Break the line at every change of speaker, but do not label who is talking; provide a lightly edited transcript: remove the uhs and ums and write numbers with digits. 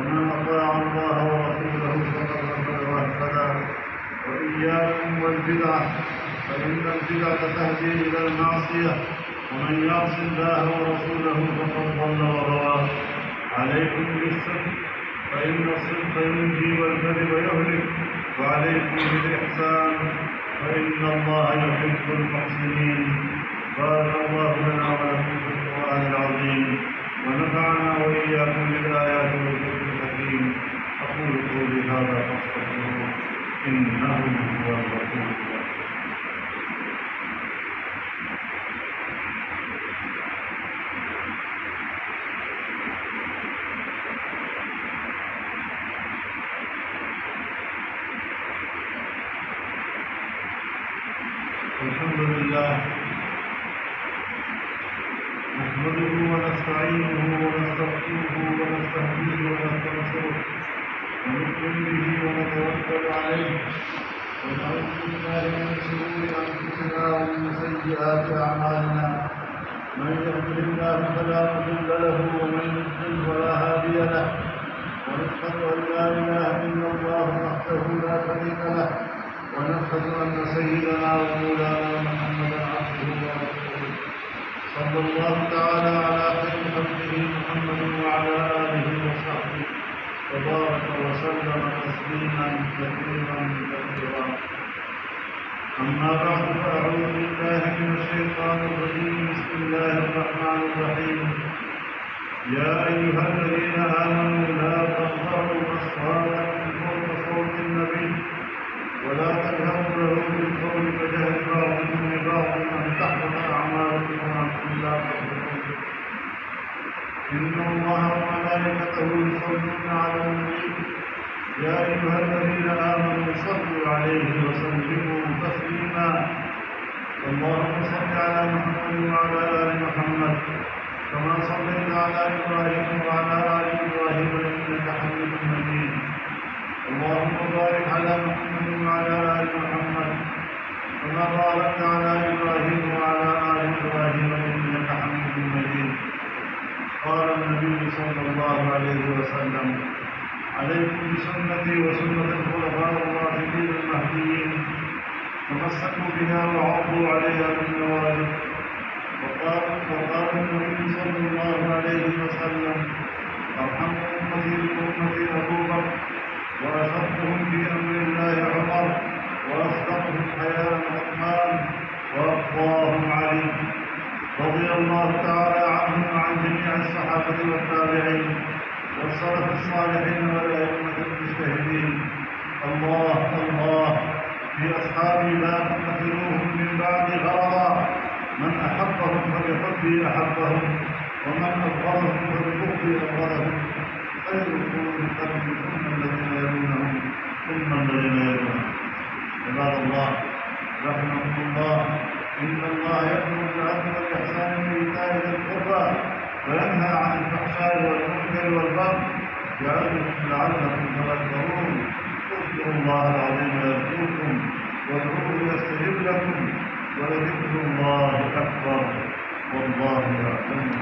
ومن أطاع الله ورسوله فقد رشد واهتدى. وإياكم والبدعة، فإن البدعة تهدي إلى المعصية، ومن يعص الله ورسوله فقد ضل وغوى. عليكم بالصدق فإن الصدق ينجي والكذب يهلك، وعليكم بالإحسان فإن الله يحب المحسنين. بارك الله لنا ولكم في القرآن العظيم، ونفعنا وإياكم بالآيات والذكر الحكيم. أقول قولي هذا فاستغفروه إنه هو الغفور الرحيم. الحمد لله نحمده ونستعينه ونستغفره ونستهديه ونستنصره ونؤمن به ونتوكل عليه، ونعوذ بالله من شرور أنفسنا ومن سيئات أعمالنا. من يهده الله فلا مضل له ومن يضلل فلا هادي له، ونشهد أن لا إله إلا الله وحده لا شريك له، ونشهد أن سيدنا ومولانا محمدا عبده ورسوله. صلى الله تعالى على خير خلقه محمد وعلى آله وصحبه، وبارك وسلم تسليما كثيرا كثيرا. أما بعد، فأعوذ بالله من الشيطان الرجيم. بسم الله الرحمن الرحيم. يا أيها الذين آمنوا لا ترفعوا أصواتكم فوق صوت النبي ولا تجهروا له بالقول كجهر بعضكم لبعض أن تحبط أعمالكم وأنتم لا تشعرون. إن الله وملائكته يصلون على النبي يا أيها الذين آمنوا صلوا عليه وسلموا تسليما. اللهم صل على محمد وعلى آل محمد كما صليت على إبراهيم وعلى آل إبراهيم إنك حميد مجيد. اللهم بارك على محمد وعلى آل محمد كما باركت على إبراهيم وعلى آل إبراهيم إنك حميد مجيد. قال النبي صلى الله عليه وسلم: عليكم بسنتي وسنة الخلفاء الراشدين المهديين، تمسكوا بها وعضوا عليها بالنواجذ. وقال النبي صلى الله عليه وسلم: أرحم أمتي بأمتي أبو بكر، وأشرفهم في أمر الله عمر، وأصدقهم حياء عثمان، وأقواهم علي. رضي الله تعالى عنهم وعن جميع الصحابة والتابعين والسلف الصالحين والأئمة المجتهدين. الله الله في أصحابي لا تقتلوهم من بعد غرضا، من أحبهم فبحبي أحبهم، ومن أبغضهم فببغضي أبغضهم. خير القرون قرني ثم الذين يلونهم ثم الذين يلونهم. عباد الله رحمكم الله، إن الله يأمر بالعدل والإحسان وإيتاء ذي القربى وينهى عن الفحشاء والمنكر والبغي يعظكم لعلكم تذكرون. اذكروا الله العظيم يذكركم وادعوه يستجب لكم ولذكر الله أكبر والله يعلم.